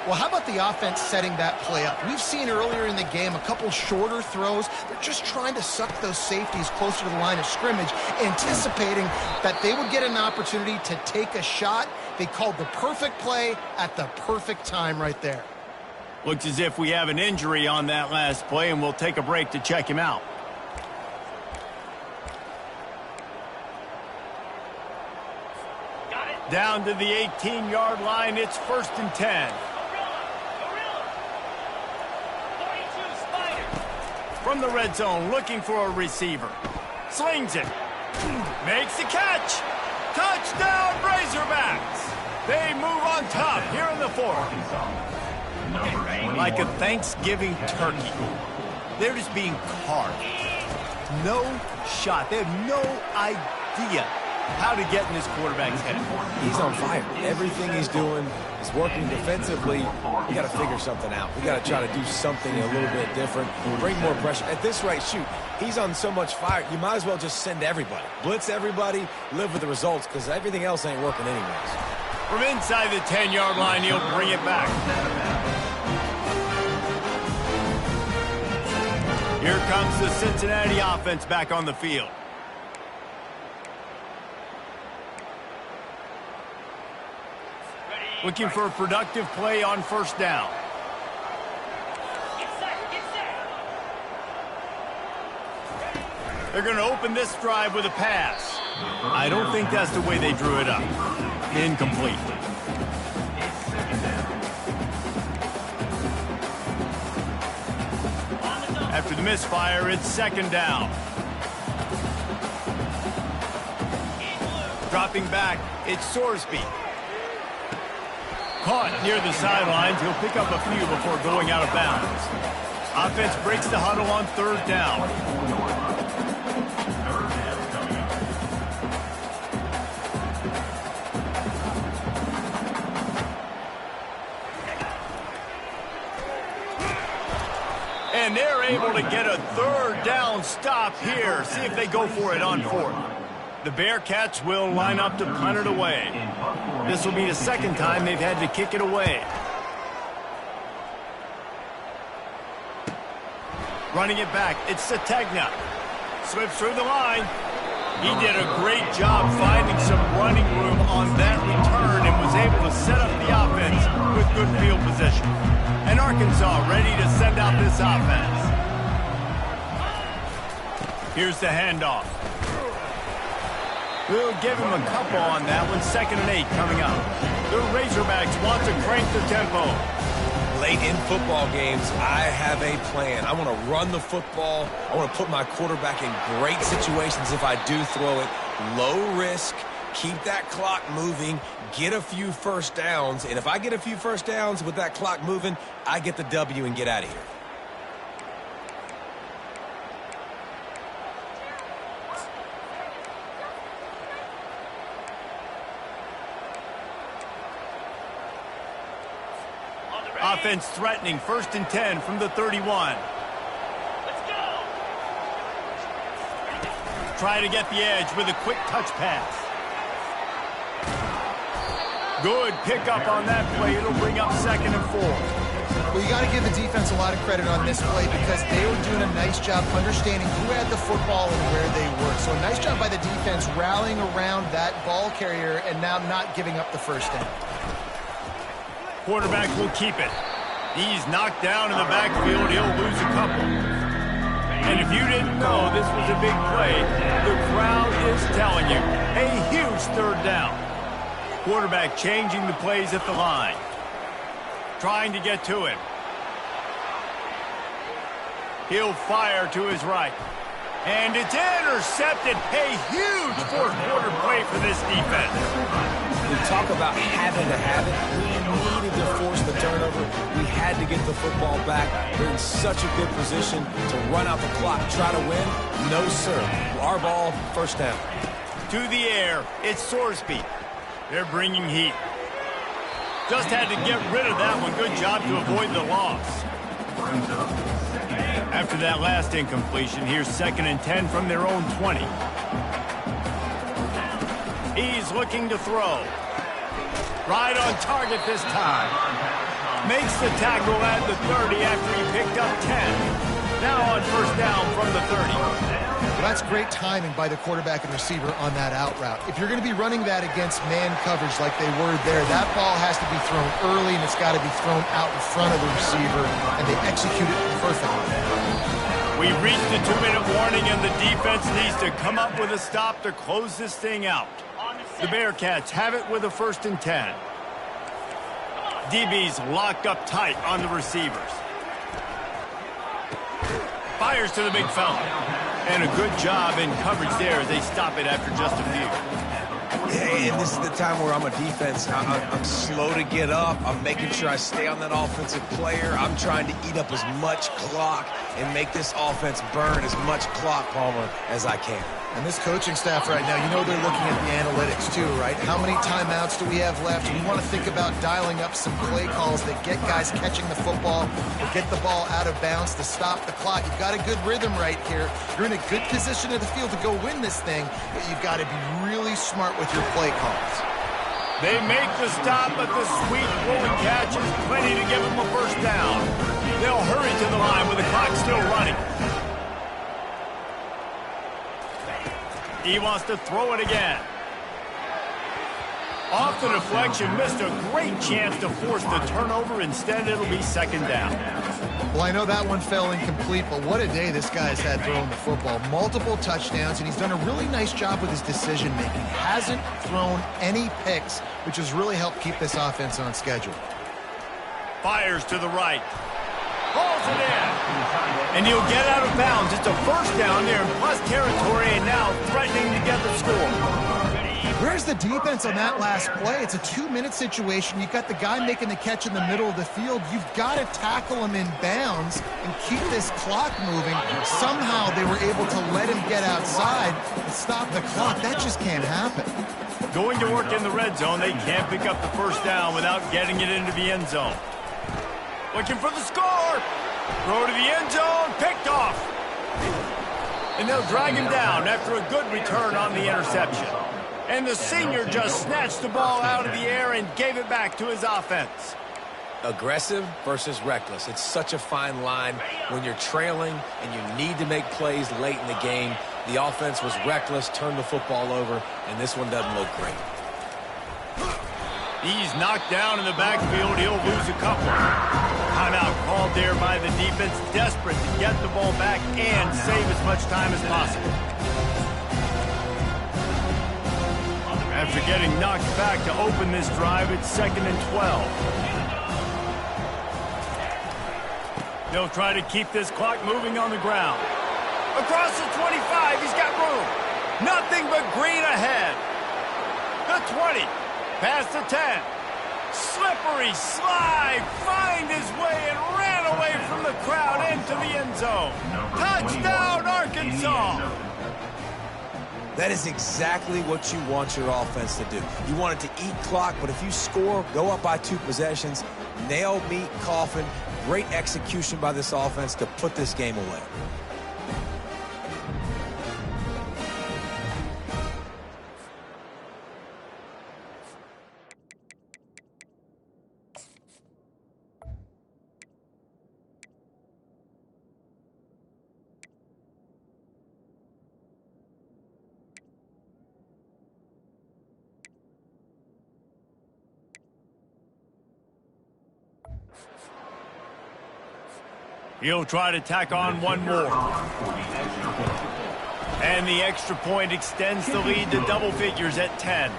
[SPEAKER 2] Well, how about the offense setting that play up? We've seen earlier in the game a couple shorter throws. They're just trying to suck those safeties closer to the line of scrimmage, anticipating that they would get an opportunity to take a shot. They called the perfect play at the perfect time right there.
[SPEAKER 1] Looks as if we have an injury on that last play, and we'll take a break to check him out.
[SPEAKER 6] Got it.
[SPEAKER 1] Down to the 18-yard line, it's 1st and 10.
[SPEAKER 6] Gorilla. 42 Spider.
[SPEAKER 1] From the red zone, looking for a receiver. Slings it. Makes the catch. Touchdown, Razorbacks. They move on top here in the 4th. Like a Thanksgiving turkey. They're just being carved. No shot. They have no idea how to get in this quarterback's head.
[SPEAKER 3] He's on fire. Everything he's doing is working defensively. We got to figure something out. We got to try to do something a little bit different. Bring more pressure. At this rate, shoot, he's on so much fire. You might as well just send everybody. Blitz everybody. Live with the results because everything else ain't working anyways.
[SPEAKER 1] From inside the 10-yard line, he'll bring it back. Here comes the Cincinnati offense back on the field. Looking for a productive play on 1st down.
[SPEAKER 6] Get set.
[SPEAKER 1] They're going to open this drive with a pass. I don't think that's the way they drew it up. Incomplete. After the misfire, it's 2nd down. Dropping back, it's Sorsby. Caught near the sidelines. He'll pick up a few before going out of bounds. Offense breaks the huddle on 3rd down. And they're able to get a 3rd down stop here. See if they go for it on 4th. The Bearcats will line up to punt it away. This will be the 2nd time they've had to kick it away. Running it back, it's Sategna. Slips through the line. He did a great job finding some running room on that return and was able to set up the offense with good field position. And Arkansas ready to send out this offense. Here's the handoff. We'll give him a couple on that one. 2nd and 8 coming up. The Razorbacks want to crank the tempo.
[SPEAKER 3] Late in football games, I have a plan. I want to run the football. I want to put my quarterback in great situations if I do throw it. Low risk, keep that clock moving, get a few 1st downs. And if I get a few 1st downs with that clock moving, I get the W and get out of here.
[SPEAKER 1] Offense threatening. 1st and 10 from the 31.
[SPEAKER 6] Let's go.
[SPEAKER 1] Try to get the edge with a quick touch pass. Good pickup on that play. It'll bring up 2nd and 4.
[SPEAKER 2] Well, you got to give the defense a lot of credit on this play because they were doing a nice job understanding who had the football and where they were. So a nice job by the defense rallying around that ball carrier and now not giving up the 1st down.
[SPEAKER 1] Quarterback will keep it. He's knocked down in the backfield. He'll lose a couple. And if you didn't know this was a big play, the crowd is telling you a huge 3rd down. Quarterback changing the plays at the line. Trying to get to him. He'll fire to his right. And it's intercepted. A huge fourth quarter play for this defense.
[SPEAKER 3] We talk about having to have it. We needed to force the turnover. We had to get the football back. We're in such a good position to run out the clock, try to win. No, sir. Our ball, first down.
[SPEAKER 1] To the air, it's Sorsby. They're bringing heat. Just had to get rid of that one. Good job to avoid the loss. After that last incompletion, here's 2nd and 10 from their own 20. He's looking to throw. Right on target this time. Makes the tackle at the 30 after he picked up 10. Now on first down from the 30.
[SPEAKER 2] Well, that's great timing by the quarterback and receiver on that out route. If you're going to be running that against man coverage like they were there, that ball has to be thrown early, and it's got to be thrown out in front of the receiver, and they execute it perfectly.
[SPEAKER 1] We reached the 2-minute warning, and the defense needs to come up with a stop to close this thing out. The Bearcats have it with a 1st and 10. DB's locked up tight on the receivers. Fires to the big fella. And a good job in coverage there as they stop it after just a few.
[SPEAKER 3] Yeah, and this is the time where I'm a defense. I'm slow to get up. I'm making sure I stay on that offensive player. I'm trying to eat up as much clock and make this offense burn as much clock, Palmer, as I can.
[SPEAKER 2] And this coaching staff right now, you know they're looking at the analytics too, right? How many timeouts do we have left? We want to think about dialing up some play calls that get guys catching the football or get the ball out of bounds to stop the clock. You've got a good rhythm right here. You're in a good position of the field to go win this thing, but you've got to be really smart with your play calls.
[SPEAKER 1] They make the stop, but the sweet rolling catch is plenty to give them a first down. They'll hurry to the line with the clock still running. He wants to throw it again. Off the deflection, missed a great chance to force the turnover. Instead, it'll be 2nd down.
[SPEAKER 2] Well, I know that one fell incomplete, but what a day this guy's had throwing the football. Multiple touchdowns, and he's done a really nice job with his decision-making. Hasn't thrown any picks, which has really helped keep this offense on schedule.
[SPEAKER 1] Fires to the right. Pulls it in. And he'll get out of bounds. It's a first down there in plus territory, and now threatening to get the score.
[SPEAKER 2] Where's the defense on that last play? It's a 2-minute situation. You've got the guy making the catch in the middle of the field. You've got to tackle him in bounds and keep this clock moving. Somehow they were able to let him get outside and stop the clock. That just can't happen.
[SPEAKER 1] Going to work in the red zone, they can't pick up the first down without getting it into the end zone. Looking for the score. Throw to the end zone. Picked off. And they'll drag him down after a good return on the interception. And the senior just snatched the ball out of the air and gave it back to his offense.
[SPEAKER 3] Aggressive versus reckless. It's such a fine line when you're trailing and you need to make plays late in the game. The offense was reckless, turned the football over, and this one doesn't look great.
[SPEAKER 1] He's knocked down in the backfield. He'll lose a couple. Timeout called there by the defense, desperate to get the ball back and save as much time as possible. After getting knocked back to open this drive, it's 2nd and 12. They'll try to keep this clock moving on the ground. Across the 25, he's got room. Nothing but green ahead. The 20, past the 10. Slippery slide, find his way and ran away from the crowd into the end zone. Touchdown, Arkansas!
[SPEAKER 3] That is exactly what you want your offense to do. You want it to eat clock, but if you score, go up by 2 possessions, nail, meet, coffin. Great execution by this offense to put this game away.
[SPEAKER 1] He'll try to tack on one more. And the extra point extends the lead to double figures at 10.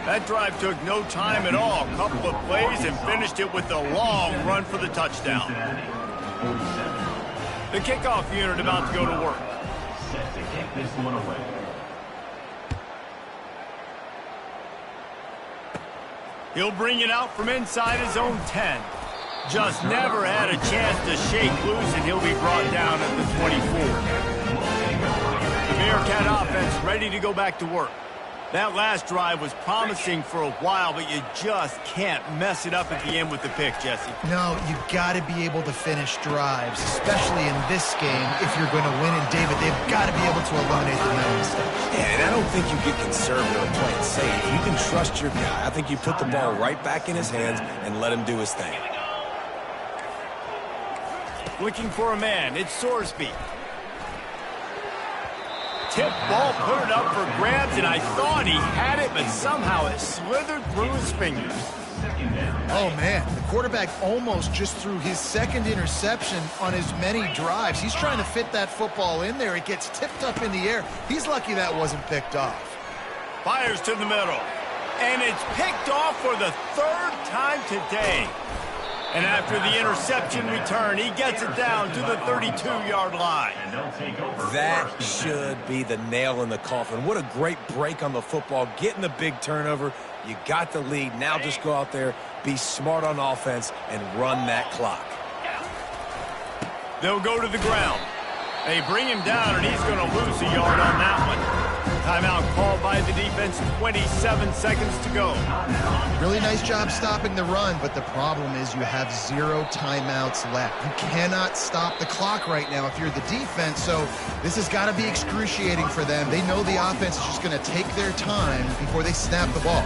[SPEAKER 1] That drive took no time at all. A couple of plays and finished it with a long run for the touchdown. The kickoff unit about to go to work.
[SPEAKER 4] Set to kick this one away.
[SPEAKER 1] He'll bring it out from inside his own 10. Just never had a chance to shake loose, and he'll be brought down at the 24. The Bearcat offense ready to go back to work. That last drive was promising for a while, but you just can't mess it up at the end with the pick, Jesse.
[SPEAKER 2] No, you've got to be able to finish drives, especially in this game if you're going to win. And, David, they've got to be able to eliminate the mental mistakes.
[SPEAKER 3] Yeah, and I don't think you get conservative or play it safe. You can trust your guy. I think you put the ball right back in his hands and let him do his thing.
[SPEAKER 1] Looking for a man, it's Sorsby. Tip ball, put it up for grabs, and I thought he had it, but somehow it slithered through his fingers.
[SPEAKER 2] Oh, man, the quarterback almost just threw his second interception on as many drives. He's trying to fit that football in there. It gets tipped up in the air. He's lucky that wasn't picked off.
[SPEAKER 1] Fires to the middle, and it's picked off for the third time today. And after the interception return, he gets it down to the 32-yard line.
[SPEAKER 3] That should be the nail in the coffin. What a great break on the football, getting the big turnover. You got the lead. Now just go out there, be smart on offense, and run that clock.
[SPEAKER 1] They'll go to the ground. They bring him down, and he's going to lose a yard on that one. Timeout called by the defense, 27 seconds to go.
[SPEAKER 2] Really nice job stopping the run, but the problem is you have 0 timeouts left. You cannot stop the clock right now if you're the defense, so this has got to be excruciating for them. They know the offense is just going to take their time before they snap the ball.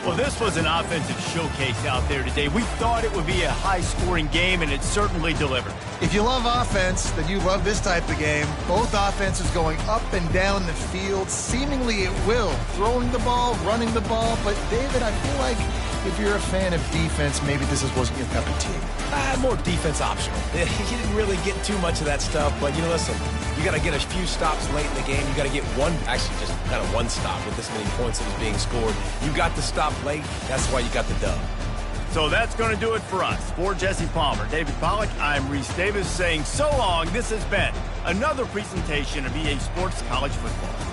[SPEAKER 1] Well, this was an offensive showcase out there today. We thought it would be a high-scoring game, and it certainly delivered.
[SPEAKER 2] If you love offense, then you love this type of game. Both offenses going up and down the field, seemingly at will. Throwing the ball, running the ball. But, David, I feel like if you're a fan of defense, maybe this wasn't your cup of tea.
[SPEAKER 3] More defense optional. You didn't really get too much of that stuff, but, listen, you got to get a few stops late in the game. You got to get just kind of one stop with this many points that was being scored. You got the stop late. That's why you got the dub.
[SPEAKER 1] So that's going to do it for us. For Jesse Palmer, David Pollack, I'm Reese Davis saying so long. This has been another presentation of EA Sports College Football.